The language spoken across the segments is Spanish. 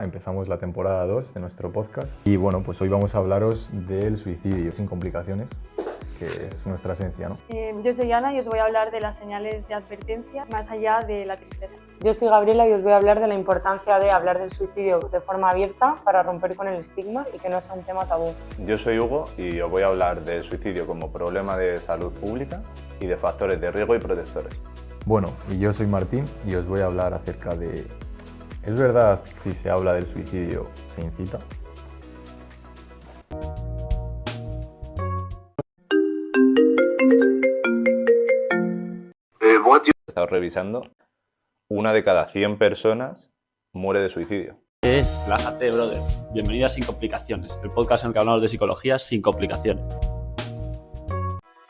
Empezamos la temporada 2 de nuestro podcast y bueno, pues hoy vamos a hablaros del suicidio sin complicaciones, que es nuestra esencia, ¿no? Yo soy Ana y os voy a hablar de las señales de advertencia más allá de la tristeza. Yo soy Gabriela y os voy a hablar de la importancia de hablar del suicidio de forma abierta para romper con el estigma y que no sea un tema tabú. Yo soy Hugo y os voy a hablar del suicidio como problema de salud pública y de factores de riesgo y protectores. Bueno, y yo soy Martín y os voy a hablar acerca de... ¿Es verdad si se habla del suicidio se incita? He estado revisando, 1 de cada 100 personas muere de suicidio. Relájate, brother. Bienvenida a Sin Complicaciones, el podcast en el que hablamos de psicología sin complicaciones.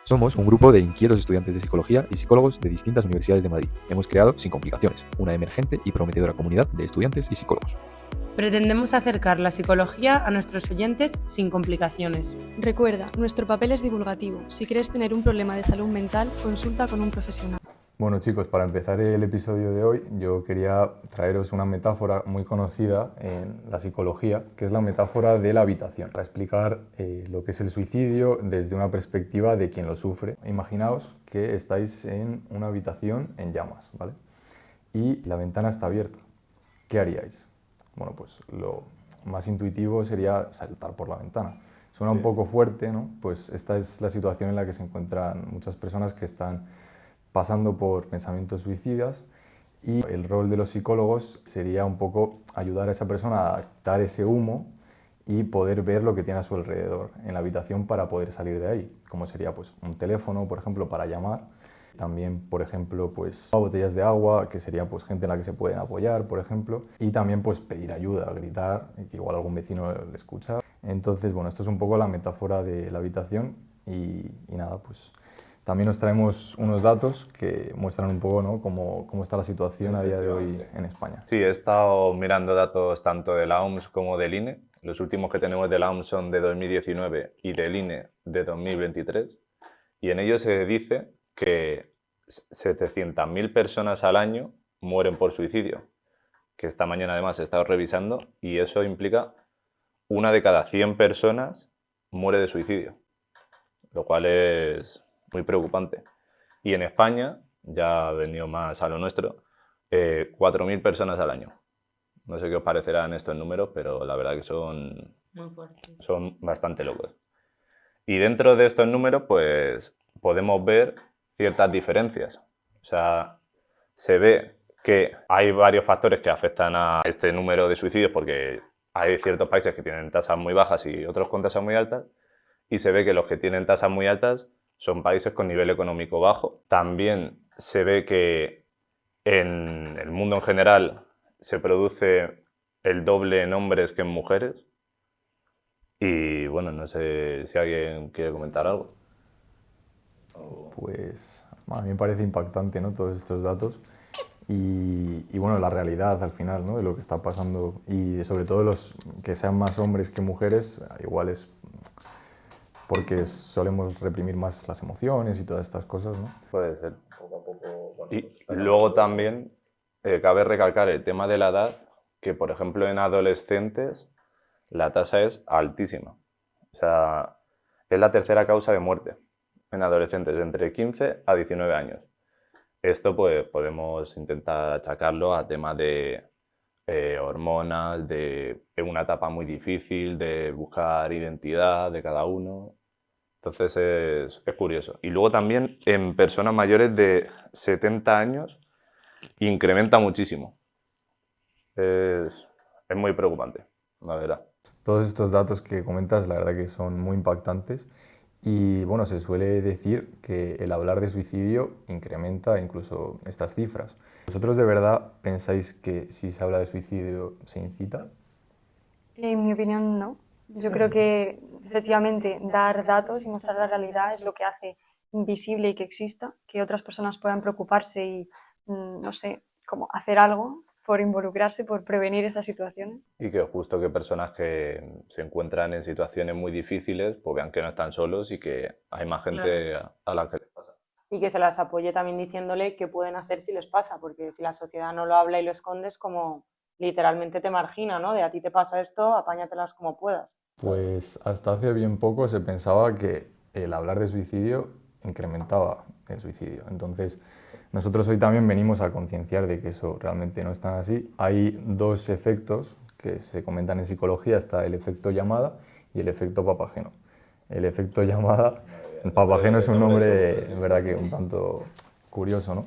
Somos un grupo de inquietos estudiantes de psicología y psicólogos de distintas universidades de Madrid. Hemos creado Sin Complicaciones, una emergente y prometedora comunidad de estudiantes y psicólogos. Pretendemos acercar la psicología a nuestros oyentes sin complicaciones. Recuerda, nuestro papel es divulgativo. Si quieres tener un problema de salud mental, consulta con un profesional. Bueno chicos, para empezar el episodio de hoy yo quería traeros una metáfora muy conocida en la psicología, que es la metáfora de la habitación, para explicar lo que es el suicidio desde una perspectiva de quien lo sufre. Imaginaos que estáis en una habitación en llamas, ¿vale? Y la ventana está abierta. ¿Qué haríais? Bueno, pues lo más intuitivo sería saltar por la ventana. Suena un poco fuerte, ¿no? Pues esta es la situación en la que se encuentran muchas personas que están pasando por pensamientos suicidas, y el rol de los psicólogos sería un poco ayudar a esa persona a quitar ese humo y poder ver lo que tiene a su alrededor en la habitación para poder salir de ahí, como sería pues un teléfono, por ejemplo, para llamar. También, por ejemplo, pues botellas de agua, que sería pues gente en la que se pueden apoyar, por ejemplo, y también pues pedir ayuda, gritar, que igual algún vecino le escucha. Entonces, bueno, esto es un poco la metáfora de la habitación y nada, pues también os traemos unos datos que muestran un poco, ¿no?, cómo está la situación a día de hoy en España. Sí, he estado mirando datos tanto de la OMS como del INE. Los últimos que tenemos de la OMS son de 2019 y del INE de 2023. Y en ellos se dice que 700.000 personas al año mueren por suicidio, que esta mañana además he estado revisando, y eso implica 1 de cada 100 personas muere de suicidio, lo cual es muy preocupante. Y en España, ya ha venido más a lo nuestro, 4.000 personas al año. No sé qué os parecerán estos números, pero la verdad que son bastante locos. Y dentro de estos números, pues podemos ver ciertas diferencias. O sea, se ve que hay varios factores que afectan a este número de suicidios, porque hay ciertos países que tienen tasas muy bajas y otros con tasas muy altas, y se ve que los que tienen tasas muy altas son países con nivel económico bajo. También se ve que en el mundo en general se produce el doble en hombres que en mujeres. Y bueno, no sé si alguien quiere comentar algo. Pues a mí me parece impactante, ¿no?, todos estos datos y bueno, la realidad al final, ¿no?, de lo que está pasando, y sobre todo los que sean más hombres que mujeres, igual es porque solemos reprimir más las emociones y todas estas cosas, ¿no? Puede ser. Y luego también cabe recalcar el tema de la edad, que por ejemplo en adolescentes la tasa es altísima. O sea, es la tercera causa de muerte en adolescentes entre 15 a 19 años. Esto pues podemos intentar achacarlo a temas de hormonas, de una etapa muy difícil, de buscar identidad de cada uno. Entonces es curioso. Y luego también en personas mayores de 70 años incrementa muchísimo. Es muy preocupante, la verdad. Todos estos datos que comentas, la verdad que son muy impactantes, y bueno, se suele decir que el hablar de suicidio incrementa incluso estas cifras. ¿Vosotros de verdad pensáis que si se habla de suicidio se incita? En mi opinión, no. Yo creo que efectivamente dar datos y mostrar la realidad es lo que hace visible y que exista, que otras personas puedan preocuparse y, no sé, como hacer algo por involucrarse, por prevenir esas situaciones. Y que justo que personas que se encuentran en situaciones muy difíciles pues vean que no están solos y que hay más gente a la que les pasa. Y que se las apoye también diciéndole qué pueden hacer si les pasa, porque si la sociedad no lo habla y lo esconde es como literalmente te margina, ¿no? De a ti te pasa esto, apáñatelas como puedas. Pues hasta hace bien poco se pensaba que el hablar de suicidio incrementaba el suicidio. Entonces, nosotros hoy también venimos a concienciar de que eso realmente no es tan así. Hay dos efectos que se comentan en psicología, está el efecto llamada y el efecto Papageno. El efecto llamada, el Papageno es un nombre, en verdad que un tanto curioso, ¿no?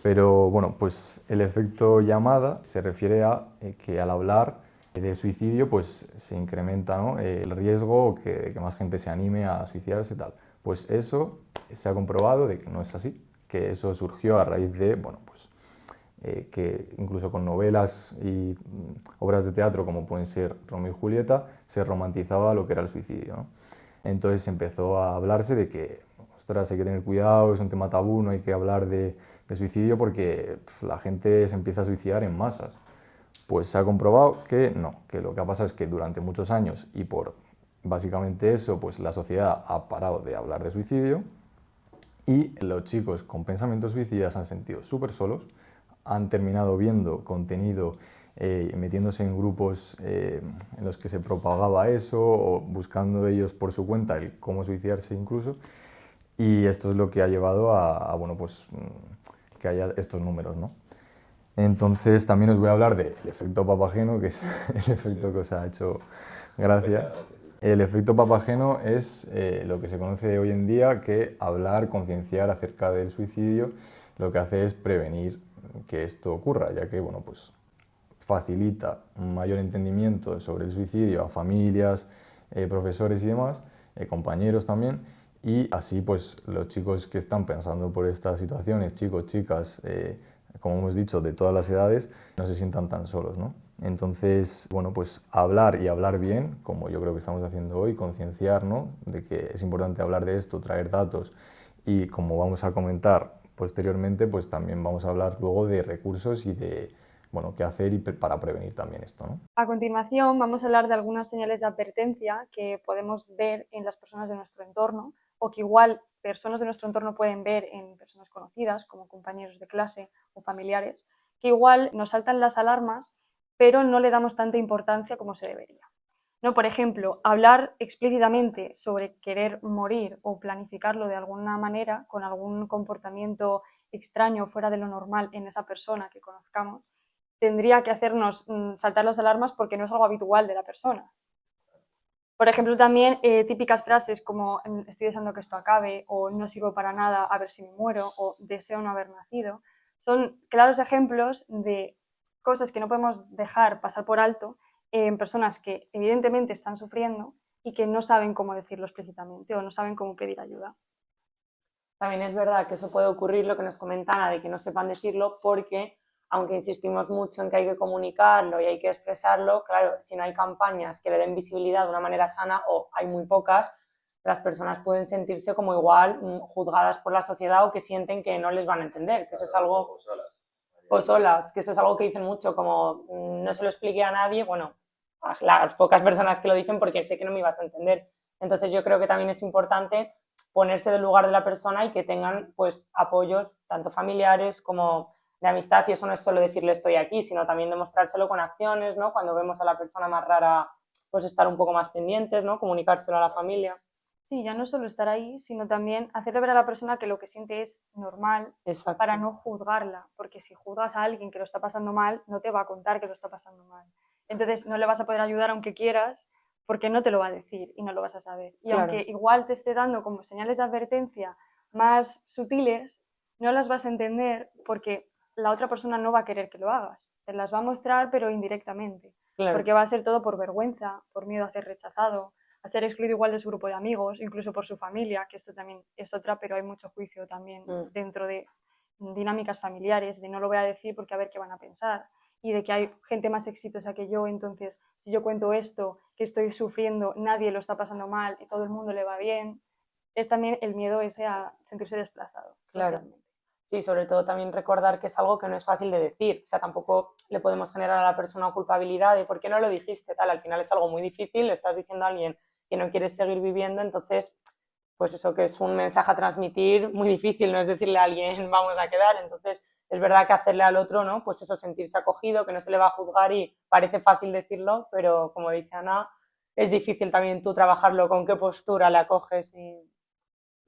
Pero bueno, pues el efecto llamada se refiere a que al hablar del suicidio pues se incrementa, ¿no? El riesgo que más gente se anime a suicidarse y tal. Pues eso se ha comprobado de que no es así, que eso surgió a raíz de, bueno, pues que incluso con novelas y obras de teatro como pueden ser Romeo y Julieta se romantizaba lo que era el suicidio, ¿no? Entonces empezó a hablarse de que, ostras, hay que tener cuidado, es un tema tabú, no hay que hablar de suicidio porque la gente se empieza a suicidar en masas. Pues se ha comprobado que no, que lo que ha pasado es que durante muchos años y por básicamente eso, pues la sociedad ha parado de hablar de suicidio y los chicos con pensamientos suicidas se han sentido súper solos, han terminado viendo contenido, metiéndose en grupos en los que se propagaba eso o buscando ellos por su cuenta el cómo suicidarse incluso, y esto es lo que ha llevado a bueno, pues, que haya estos números, ¿no? Entonces también os voy a hablar del efecto Papageno, que es el efecto que os ha hecho gracia. El efecto Papageno es lo que se conoce hoy en día que hablar, concienciar acerca del suicidio, lo que hace es prevenir que esto ocurra, ya que bueno, pues facilita un mayor entendimiento sobre el suicidio a familias, profesores y demás, compañeros también, y así pues los chicos que están pensando por estas situaciones, chicos, chicas, como hemos dicho, de todas las edades, no se sientan tan solos, ¿no? Entonces, bueno, pues hablar y hablar bien, como yo creo que estamos haciendo hoy, concienciar, ¿no?, de que es importante hablar de esto, traer datos y, como vamos a comentar posteriormente, pues también vamos a hablar luego de recursos y de, bueno, qué hacer y para prevenir también esto, ¿no? A continuación vamos a hablar de algunas señales de advertencia que podemos ver en las personas de nuestro entorno o que igual personas de nuestro entorno pueden ver en personas conocidas como compañeros de clase o familiares, que igual nos saltan las alarmas pero no le damos tanta importancia como se debería, ¿no? Por ejemplo, hablar explícitamente sobre querer morir o planificarlo de alguna manera con algún comportamiento extraño fuera de lo normal en esa persona que conozcamos tendría que hacernos saltar las alarmas porque no es algo habitual de la persona. Por ejemplo, también típicas frases como estoy deseando que esto acabe o no sirvo para nada, a ver si me muero o deseo no haber nacido, son claros ejemplos de cosas que no podemos dejar pasar por alto en personas que evidentemente están sufriendo y que no saben cómo decirlo explícitamente o no saben cómo pedir ayuda. También es verdad que eso puede ocurrir, lo que nos comenta Ana, de que no sepan decirlo, porque aunque insistimos mucho en que hay que comunicarlo y hay que expresarlo, claro, si no hay campañas que le den visibilidad de una manera sana, o hay muy pocas, las personas pueden sentirse como igual juzgadas por la sociedad o que sienten que no les van a entender, que eso es algo... O solas, que eso es algo que dicen mucho, como no se lo expliqué a nadie, bueno, a las pocas personas que lo dicen porque sé que no me ibas a entender. Entonces yo creo que también es importante ponerse del lugar de la persona y que tengan pues apoyos tanto familiares como de amistad, y eso no es solo decirle estoy aquí, sino también demostrárselo con acciones, ¿no? Cuando vemos a la persona más rara, pues estar un poco más pendientes, ¿no? Comunicárselo a la familia. Sí, ya no solo estar ahí, sino también hacerle ver a la persona que lo que siente es normal. Exacto. Para no juzgarla, porque si juzgas a alguien que lo está pasando mal, no te va a contar que lo está pasando mal. Entonces no le vas a poder ayudar aunque quieras, porque no te lo va a decir y no lo vas a saber. Y Claro. aunque igual te esté dando como señales de advertencia más sutiles, no las vas a entender porque la otra persona no va a querer que lo hagas. Te las va a mostrar, pero indirectamente. Claro. Porque va a ser todo por vergüenza, por miedo a ser rechazado, a ser excluido igual de su grupo de amigos, incluso por su familia, que esto también es otra, pero hay mucho juicio también dentro de dinámicas familiares, de no lo voy a decir porque a ver qué van a pensar, y de que hay gente más exitosa que yo, entonces si yo cuento esto, que estoy sufriendo, nadie lo está pasando mal y todo el mundo le va bien, es también el miedo ese a sentirse desplazado. Claro. Socialmente. Sí, sobre todo también recordar que es algo que no es fácil de decir, o sea, tampoco le podemos generar a la persona culpabilidad de ¿por qué no lo dijiste? Tal, al final es algo muy difícil, le estás diciendo a alguien que no quieres seguir viviendo, entonces pues eso que es un mensaje a transmitir muy difícil, no es decirle a alguien vamos a quedar, entonces es verdad que hacerle al otro, ¿no? Pues eso, sentirse acogido, que no se le va a juzgar y parece fácil decirlo, pero como dice Ana, es difícil también tú trabajarlo, con qué postura le acoges y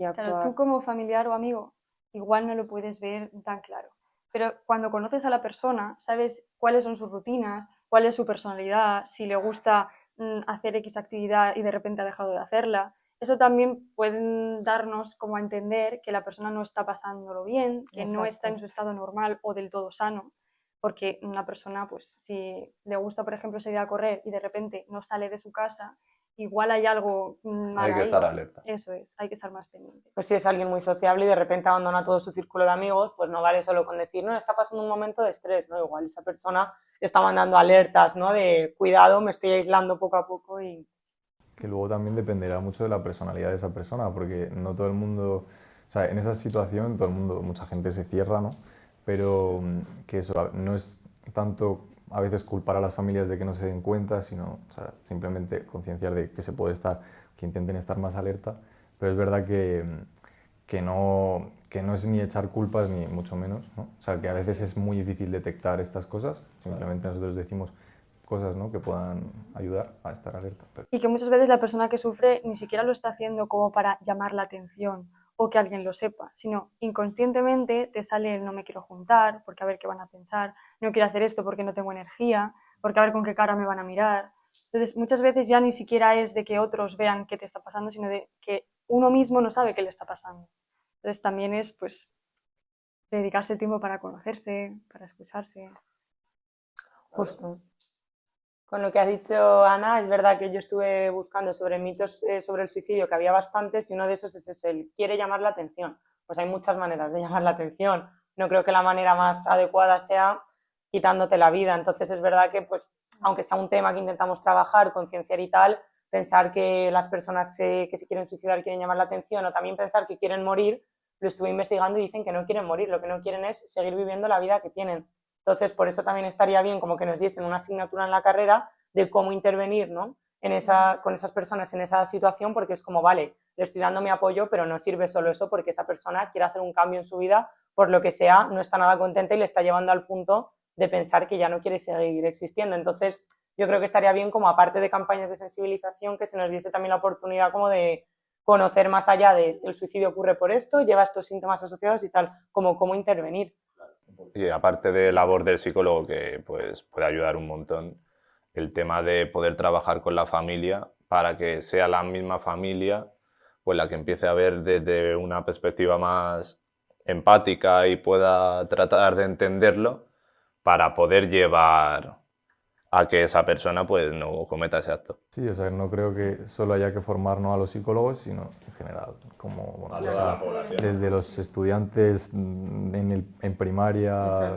actuar. Claro, tú como familiar o amigo igual no lo puedes ver tan claro, pero cuando conoces a la persona sabes cuáles son sus rutinas, cuál es su personalidad, si le gusta hacer X actividad y de repente ha dejado de hacerla. Eso también puede darnos como a entender que la persona no está pasándolo bien, que no está en su estado normal o del todo sano, porque una persona, pues si le gusta, por ejemplo, salir a correr y de repente no sale de su casa, igual hay algo mal Hay que ahí. estar alerta. Eso es, hay que estar más pendiente. Pues si es alguien muy sociable y de repente abandona todo su círculo de amigos, pues no vale solo con decir, no, está pasando un momento de estrés, ¿no? Igual esa persona está mandando alertas, ¿no? De cuidado, me estoy aislando poco a poco y... Que luego también dependerá mucho de la personalidad de esa persona, porque no todo el mundo, o sea, en esa situación todo el mundo, mucha gente se cierra, ¿no? Pero que eso no es tanto a veces culpar a las familias de que no se den cuenta, sino, o sea, simplemente concienciar de que se puede estar, que intenten estar más alerta, pero es verdad que no es ni echar culpas ni mucho menos, ¿no? O sea, que a veces es muy difícil detectar estas cosas, simplemente nosotros decimos cosas, ¿no? Que puedan ayudar a estar alerta. Y que muchas veces la persona que sufre ni siquiera lo está haciendo como para llamar la atención o que alguien lo sepa, sino inconscientemente te sale el no me quiero juntar porque a ver qué van a pensar, no quiero hacer esto porque no tengo energía, porque a ver con qué cara me van a mirar. Entonces muchas veces ya ni siquiera es de que otros vean qué te está pasando, sino de que uno mismo no sabe qué le está pasando. Entonces también es pues dedicarse el tiempo para conocerse, para escucharse. Justo. Con lo que ha dicho Ana, es verdad que yo estuve buscando sobre mitos sobre el suicidio, que había bastantes, y uno de esos es ese, el quiere llamar la atención. Pues hay muchas maneras de llamar la atención. No creo que la manera más adecuada sea quitándote la vida. Entonces es verdad que, pues, aunque sea un tema que intentamos trabajar, concienciar y tal, pensar que las personas que se quieren suicidar quieren llamar la atención, o también pensar que quieren morir, lo estuve investigando y dicen que no quieren morir, lo que no quieren es seguir viviendo la vida que tienen. Entonces, por eso también estaría bien como que nos diesen una asignatura en la carrera de cómo intervenir, ¿no? Con esas personas en esa situación, porque es como, vale, le estoy dando mi apoyo, pero no sirve solo eso porque esa persona quiere hacer un cambio en su vida, por lo que sea, no está nada contenta y le está llevando al punto de pensar que ya no quiere seguir existiendo. Entonces, yo creo que estaría bien como aparte de campañas de sensibilización, que se nos diese también la oportunidad como de conocer más allá de el suicidio ocurre por esto, lleva estos síntomas asociados y tal, como cómo intervenir. Y aparte de labor del psicólogo, que pues, puede ayudar un montón, el tema de poder trabajar con la familia para que sea la misma familia pues, la que empiece a ver desde una perspectiva más empática y pueda tratar de entenderlo para poder llevar a que esa persona pues, no cometa ese acto. Sí, o sea, no creo que solo haya que formarnos a los psicólogos, sino en general, como bueno, A toda la población. desde los estudiantes en primaria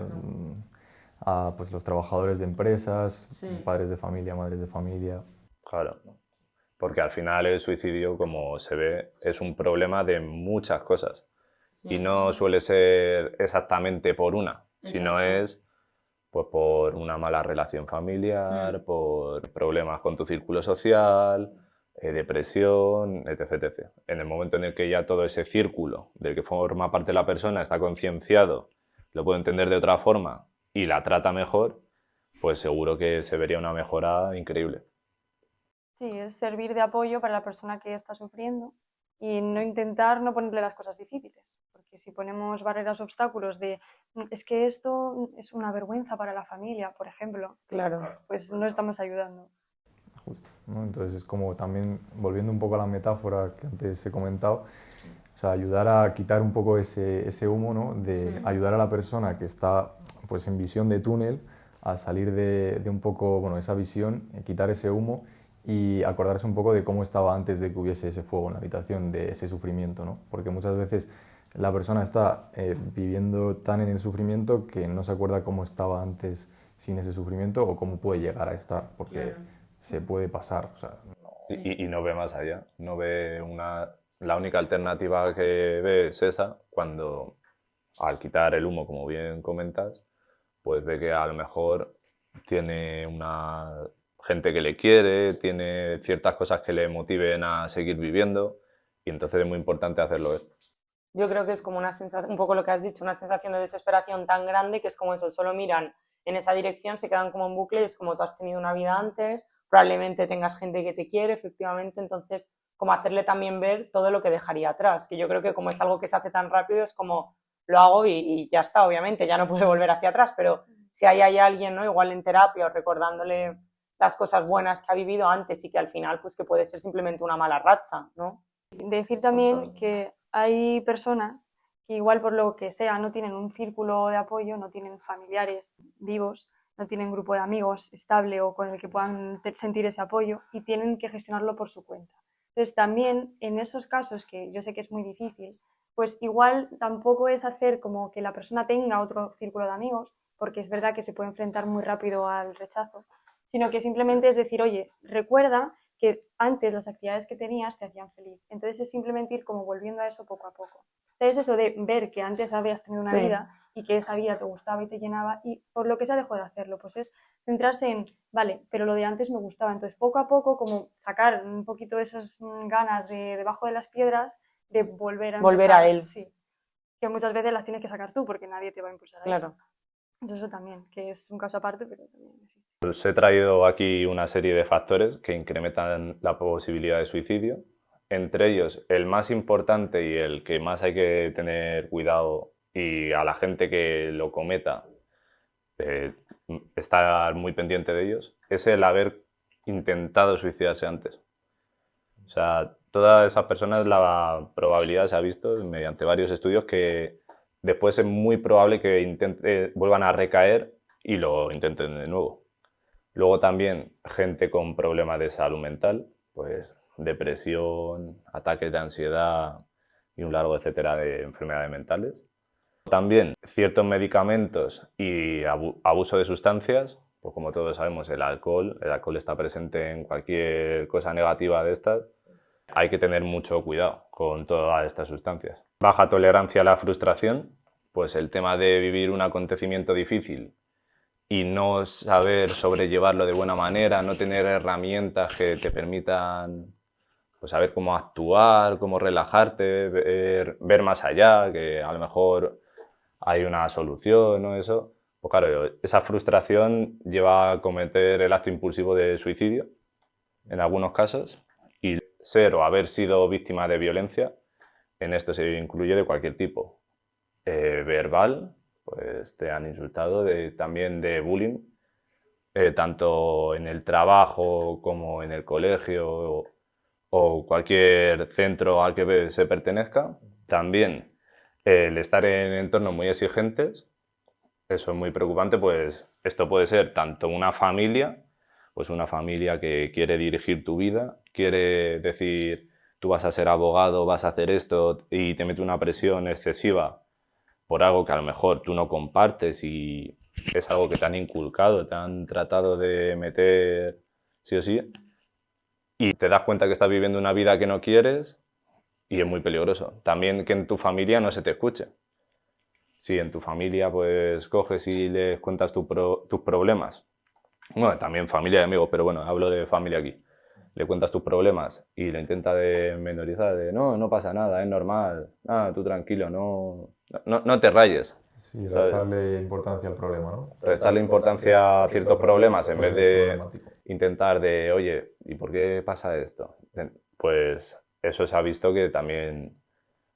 a pues, los trabajadores de empresas, padres de familia, madres de familia. Claro, porque al final el suicidio, como se ve, es un problema de muchas cosas y no suele ser exactamente por una, sino es pues por una mala relación familiar, por problemas con tu círculo social, depresión, etc, etc. En el momento en el que ya todo ese círculo del que forma parte la persona está concienciado, lo puede entender de otra forma y la trata mejor, pues seguro que se vería una mejora increíble. Sí, es servir de apoyo para la persona que está sufriendo y no intentar no ponerle las cosas difíciles. Porque si ponemos barreras, obstáculos de es que esto es una vergüenza para la familia, por ejemplo, Claro. pues no estamos ayudando. Justo, ¿no? Entonces es como también, volviendo un poco a la metáfora que antes he comentado, o sea, ayudar a quitar un poco ese humo, ¿no? De ayudar a la persona que está pues, en visión de túnel a salir de un poco, bueno, esa visión, quitar ese humo y acordarse un poco de cómo estaba antes de que hubiese ese fuego en la habitación, de ese sufrimiento, ¿no? Porque muchas veces la persona está viviendo tan en el sufrimiento que no se acuerda cómo estaba antes sin ese sufrimiento o cómo puede llegar a estar, porque se puede pasar. O sea, Y no ve más allá, no ve la única alternativa que ve es esa, cuando al quitar el humo, como bien comentas, pues ve que a lo mejor tiene una gente que le quiere, tiene ciertas cosas que le motiven a seguir viviendo y entonces es muy importante hacerlo ver. Yo creo que es como una sensación, un poco lo que has dicho, una sensación de desesperación tan grande que es como eso, solo miran en esa dirección, se quedan como en bucle y es como tú has tenido una vida antes, probablemente tengas gente que te quiere, efectivamente, entonces como hacerle también ver todo lo que dejaría atrás, que yo creo que como es algo que se hace tan rápido es como lo hago y ya está, obviamente, ya no puede volver hacia atrás, pero si hay alguien, ¿no? Igual en terapia o recordándole las cosas buenas que ha vivido antes y que al final pues que puede ser simplemente una mala racha, ¿no? Decir también que hay personas que igual por lo que sea no tienen un círculo de apoyo, no tienen familiares vivos, no tienen grupo de amigos estable o con el que puedan sentir ese apoyo y tienen que gestionarlo por su cuenta. Entonces también en esos casos, que yo sé que es muy difícil, pues igual tampoco es hacer como que la persona tenga otro círculo de amigos, porque es verdad que se puede enfrentar muy rápido al rechazo, sino que simplemente es decir, oye, recuerda que antes las actividades que tenías te hacían feliz. Entonces es simplemente ir como volviendo a eso poco a poco. Entonces eso de ver que antes habías tenido una vida y que esa vida te gustaba y te llenaba y por lo que se dejó de hacerlo, pues es centrarse en, vale, pero lo de antes me gustaba. Entonces poco a poco como sacar un poquito esas ganas de debajo de las piedras de volver a él. Sí, que muchas veces las tienes que sacar tú porque nadie te va a impulsar a Claro. eso también, que es un caso aparte, pero también existe. Os he traído aquí una serie de factores que incrementan la posibilidad de suicidio. Entre ellos, el más importante y el que más hay que tener cuidado y a la gente que lo cometa estar muy pendiente de ellos, es el haber intentado suicidarse antes. O sea, todas esas personas, la probabilidad se ha visto mediante varios estudios que después es muy probable que vuelvan a recaer y lo intenten de nuevo. Luego también gente con problemas de salud mental, pues depresión, ataques de ansiedad y un largo etcétera de enfermedades mentales. También ciertos medicamentos y abuso de sustancias, pues como todos sabemos el alcohol está presente en cualquier cosa negativa de estas. Hay que tener mucho cuidado con todas estas sustancias. Baja tolerancia a la frustración, pues el tema de vivir un acontecimiento difícil y no saber sobrellevarlo de buena manera, no tener herramientas que te permitan pues, saber cómo actuar, cómo relajarte, ver más allá, que a lo mejor hay una solución, ¿no? Eso. Pues claro, esa frustración lleva a cometer el acto impulsivo de suicidio, en algunos casos, y ser o haber sido víctima de violencia, en esto se incluye de cualquier tipo, verbal, pues te han insultado, también de bullying, tanto en el trabajo como en el colegio o cualquier centro al que se pertenezca. También el estar en entornos muy exigentes, eso es muy preocupante, pues esto puede ser tanto una familia, pues una familia que quiere dirigir tu vida, quiere decir, tú vas a ser abogado, vas a hacer esto y te mete una presión excesiva por algo que a lo mejor tú no compartes y es algo que te han inculcado, te han tratado de meter sí o sí, y te das cuenta que estás viviendo una vida que no quieres y es muy peligroso. También que en tu familia no se te escuche. Si en tu familia pues coges y les cuentas tus problemas, bueno, también familia y amigos, pero bueno, hablo de familia aquí, le cuentas tus problemas y le intentas de menorizar, de no pasa nada, es normal, tú tranquilo, no te rayes. Sí, restarle importancia al problema, ¿no? Restarle importancia a ciertos problemas en vez de intentar de, oye, ¿y por qué pasa esto? Pues eso se ha visto que también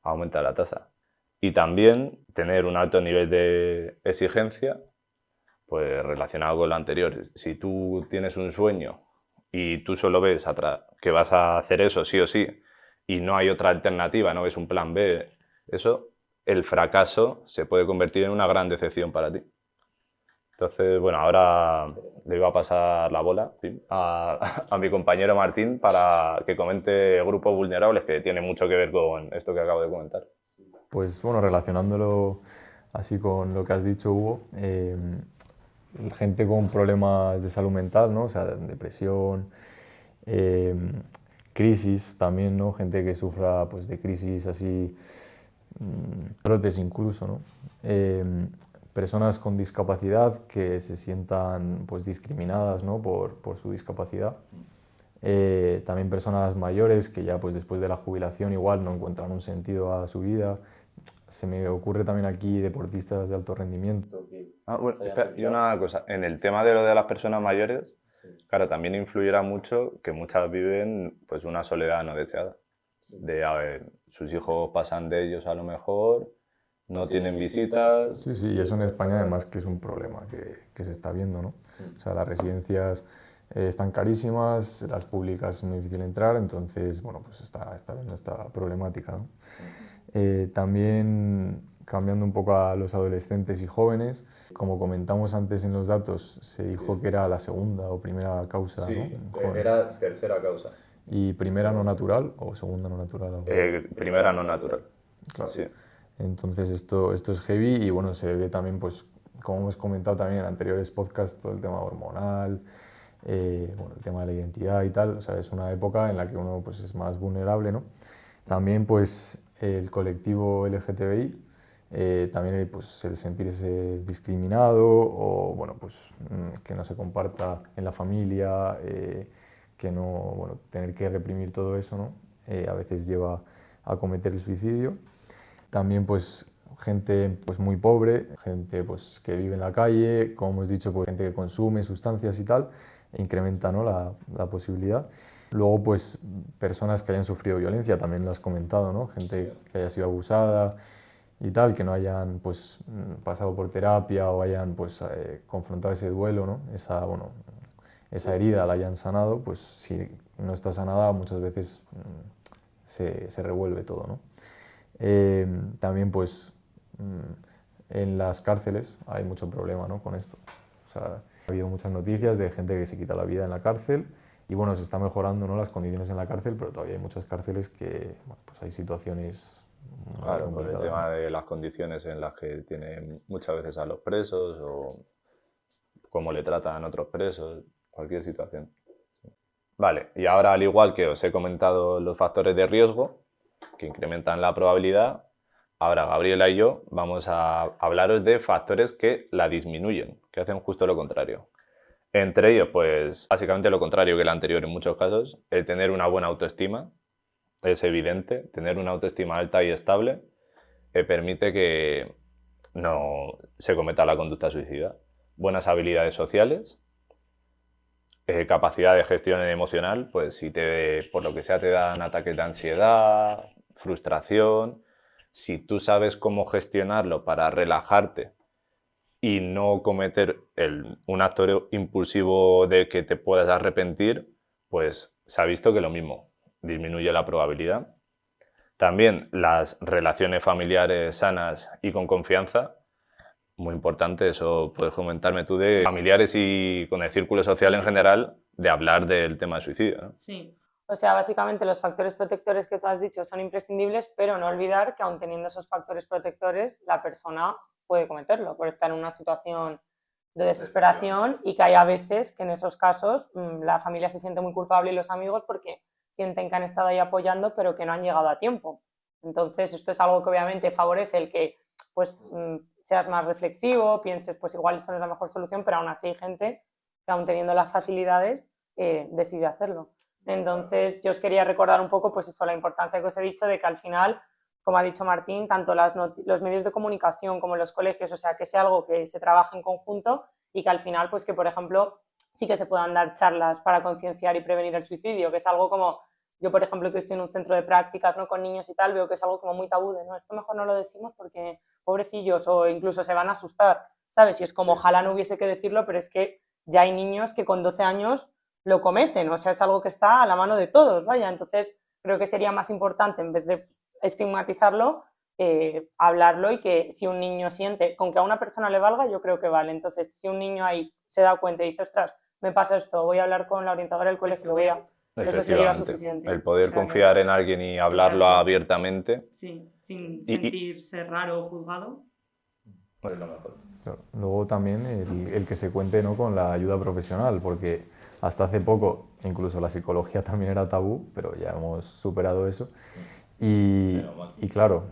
aumenta la tasa. Y también tener un alto nivel de exigencia, pues relacionado con lo anterior. Si tú tienes un sueño y tú solo ves que vas a hacer eso sí o sí y no hay otra alternativa, no ves un plan B, eso, el fracaso se puede convertir en una gran decepción para ti. Entonces, bueno, ahora le iba a pasar la bola a mi compañero Martín para que comente grupos vulnerables, que tiene mucho que ver con esto que acabo de comentar. Pues bueno, relacionándolo así con lo que has dicho, Hugo, gente con problemas de salud mental, ¿no? O sea, depresión, crisis también, ¿no? Gente que sufra pues, de crisis así, brotes incluso, ¿no? Personas con discapacidad que se sientan pues, discriminadas, ¿no? por su discapacidad. También personas mayores que ya pues después de la jubilación igual no encuentran un sentido a su vida. Se me ocurre también aquí deportistas de alto rendimiento. Bueno, espera, y una cosa, en el tema de lo de las personas mayores, claro, también influirá mucho que muchas viven pues una soledad no deseada. A ver, sus hijos pasan de ellos a lo mejor, no tienen visitas. Sí, sí, y eso en España además que es un problema que se está viendo, ¿no? O sea, las residencias están carísimas, las públicas es muy difícil entrar, entonces, bueno, pues está viendo esta problemática, ¿no? También cambiando un poco a los adolescentes y jóvenes, como comentamos antes en los datos, se dijo que era la segunda o primera causa, ¿no? En jóvenes. era tercera causa. ¿Y primera no natural o segunda no natural? Primera no natural. Claro. Sí. Entonces esto es heavy y bueno, se debe también, pues, como hemos comentado también en anteriores podcasts, todo el tema hormonal, bueno, el tema de la identidad y tal. O sea, es una época en la que uno pues, es más vulnerable, ¿no? También pues el colectivo LGTBI, también pues, el sentirse discriminado o bueno, pues, que no se comparta en la familia, que no, bueno, tener que reprimir todo eso, ¿no? A veces lleva a cometer el suicidio. También pues gente pues muy pobre, gente pues que vive en la calle, como hemos dicho, pues gente que consume sustancias y tal, incrementa, ¿no? la posibilidad. Luego pues personas que hayan sufrido violencia, también lo has comentado, ¿no? Gente que haya sido abusada y tal, que no hayan pues pasado por terapia o hayan pues confrontado ese duelo, ¿no? Bueno, esa herida la hayan sanado, pues si no está sanada muchas veces se revuelve todo, ¿no? También pues en las cárceles hay mucho problema, ¿no? Con esto. O sea, ha habido muchas noticias de gente que se quita la vida en la cárcel y bueno, se está mejorando, ¿no? Las condiciones en la cárcel, pero todavía hay muchas cárceles que bueno, pues hay situaciones muy Claro, por el complicadas. tema de las condiciones en las que tienen muchas veces a los presos o cómo le tratan a otros presos, cualquier situación. Vale, y ahora al igual que os he comentado los factores de riesgo que incrementan la probabilidad, ahora Gabriela y yo vamos a hablaros de factores que la disminuyen, que hacen justo lo contrario. Entre ellos, pues básicamente lo contrario que el anterior en muchos casos, el tener una buena autoestima, es evidente, tener una autoestima alta y estable permite que no se cometa la conducta suicida. Buenas habilidades sociales, capacidad de gestión emocional, pues si por lo que sea te dan ataques de ansiedad, frustración, si tú sabes cómo gestionarlo para relajarte y no cometer un acto impulsivo del que te puedas arrepentir, pues se ha visto que lo mismo, disminuye la probabilidad. También las relaciones familiares sanas y con confianza, muy importante, eso puedes comentarme tú de familiares y con el círculo social en general, de hablar del tema del suicidio, ¿no? Sí. O sea, básicamente los factores protectores que tú has dicho son imprescindibles, pero no olvidar que aun teniendo esos factores protectores, la persona puede cometerlo por estar en una situación de desesperación y que hay a veces que en esos casos la familia se siente muy culpable y los amigos porque sienten que han estado ahí apoyando pero que no han llegado a tiempo. Entonces esto es algo que obviamente favorece el que pues seas más reflexivo, pienses pues igual esto no es la mejor solución, pero aún así hay gente que aun teniendo las facilidades decide hacerlo. Entonces yo os quería recordar un poco pues eso, la importancia que os he dicho de que al final, como ha dicho Martín, tanto los medios de comunicación como los colegios, o sea, que sea algo que se trabaje en conjunto y que al final, pues que por ejemplo, sí que se puedan dar charlas para concienciar y prevenir el suicidio, que es algo como, yo por ejemplo que estoy en un centro de prácticas, ¿no? Con niños y tal, veo que es algo como muy tabú de, no, esto mejor no lo decimos porque pobrecillos o incluso se van a asustar, ¿sabes? Y es como, ojalá no hubiese que decirlo, pero es que ya hay niños que con 12 años lo cometen, o sea, es algo que está a la mano de todos, vaya, entonces creo que sería más importante, en vez de estigmatizarlo, hablarlo y que si un niño siente, con que a una persona le valga, yo creo que vale, entonces si un niño ahí se da cuenta y dice, ostras, me pasa esto, voy a hablar con la orientadora del colegio, voy a... Eso sería suficiente. El poder confiar en alguien y hablarlo abiertamente. Sí, sin sentirse raro o juzgado. Pues es lo mejor. Luego también el que se cuente, ¿no? Con la ayuda profesional, porque hasta hace poco incluso la psicología también era tabú, pero ya hemos superado eso. Y claro,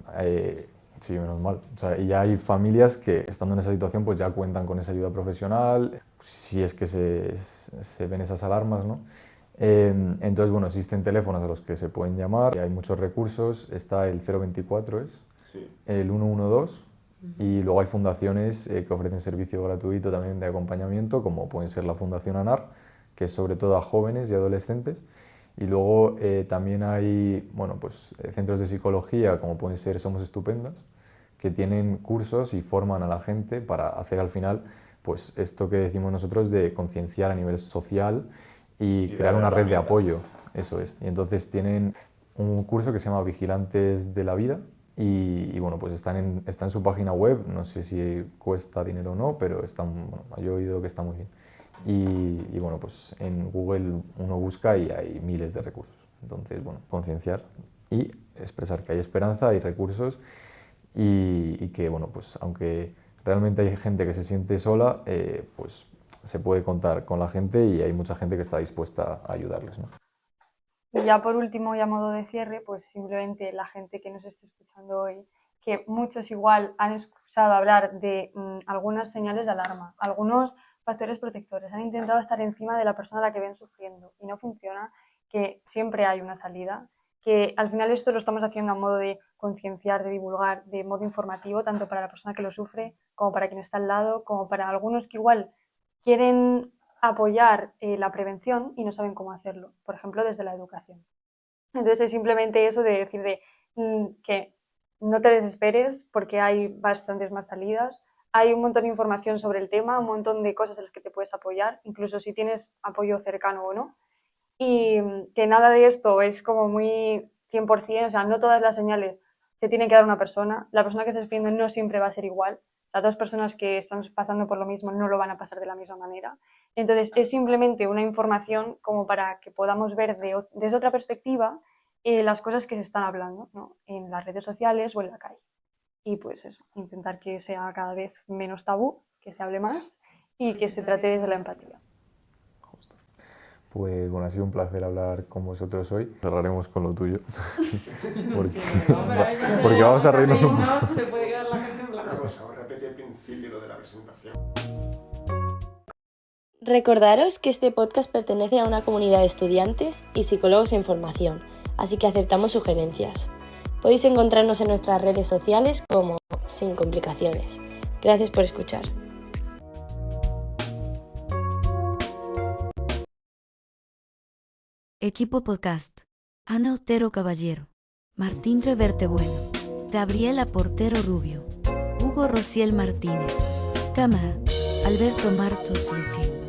sí, menos mal. O sea, y ya hay familias que estando en esa situación pues ya cuentan con esa ayuda profesional, si es que se ven esas alarmas, ¿no? Entonces, bueno, existen teléfonos a los que se pueden llamar, hay muchos recursos, está el 024, el 112, y luego hay fundaciones que ofrecen servicio gratuito también de acompañamiento, como pueden ser la Fundación ANAR, que es sobre todo a jóvenes y adolescentes, y luego también hay, bueno, pues, centros de psicología, como pueden ser Somos Estupendas, que tienen cursos y forman a la gente para hacer al final, pues, esto que decimos nosotros de concienciar a nivel social y crear una red de apoyo, eso es. Y entonces tienen un curso que se llama Vigilantes de la Vida y bueno, pues está en su página web, no sé si cuesta dinero o no, pero bueno, yo he oído que está muy bien. Y bueno, pues en Google uno busca y hay miles de recursos. Entonces, bueno, concienciar y expresar que hay esperanza, hay recursos y que, bueno, pues aunque realmente hay gente que se siente sola, pues se puede contar con la gente y hay mucha gente que está dispuesta a ayudarles, ¿no? Y ya por último, y a modo de cierre, pues simplemente la gente que nos esté escuchando hoy, que muchos igual han escuchado hablar de algunas señales de alarma, algunos factores protectores, han intentado estar encima de la persona a la que ven sufriendo y no funciona, que siempre hay una salida, que al final esto lo estamos haciendo a modo de concienciar, de divulgar, de modo informativo, tanto para la persona que lo sufre como para quien está al lado, como para algunos que igual quieren apoyar la prevención y no saben cómo hacerlo, por ejemplo, desde la educación. Entonces es simplemente eso de decir que no te desesperes porque hay bastantes más salidas, hay un montón de información sobre el tema, un montón de cosas en las que te puedes apoyar, incluso si tienes apoyo cercano o no, y que nada de esto es como muy 100%, o sea, no todas las señales se tienen que dar a una persona, la persona que está sufriendo no siempre va a ser igual, las dos personas que están pasando por lo mismo no lo van a pasar de la misma manera. Entonces, es simplemente una información como para que podamos ver desde otra perspectiva las cosas que se están hablando, ¿no? En las redes sociales o en la calle. Y pues eso, intentar que sea cada vez menos tabú, que se hable más y que se trate desde la empatía. Justo. Pues bueno, ha sido un placer hablar con vosotros hoy. Cerraremos con lo tuyo, porque vamos a reírnos un poco. Se puede quedar la gente en blanco. Una cosa, os repite el principio de la presentación. Recordaros que este podcast pertenece a una comunidad de estudiantes y psicólogos en formación, así que aceptamos sugerencias. Podéis encontrarnos en nuestras redes sociales como Sin Complicaciones. Gracias por escuchar. Equipo Podcast: Ana Otero Caballero, Martín Reverte Bueno, Gabriela Portero Rubio, Hugo Rociel Martínez. Cámara: Alberto Martos Luque.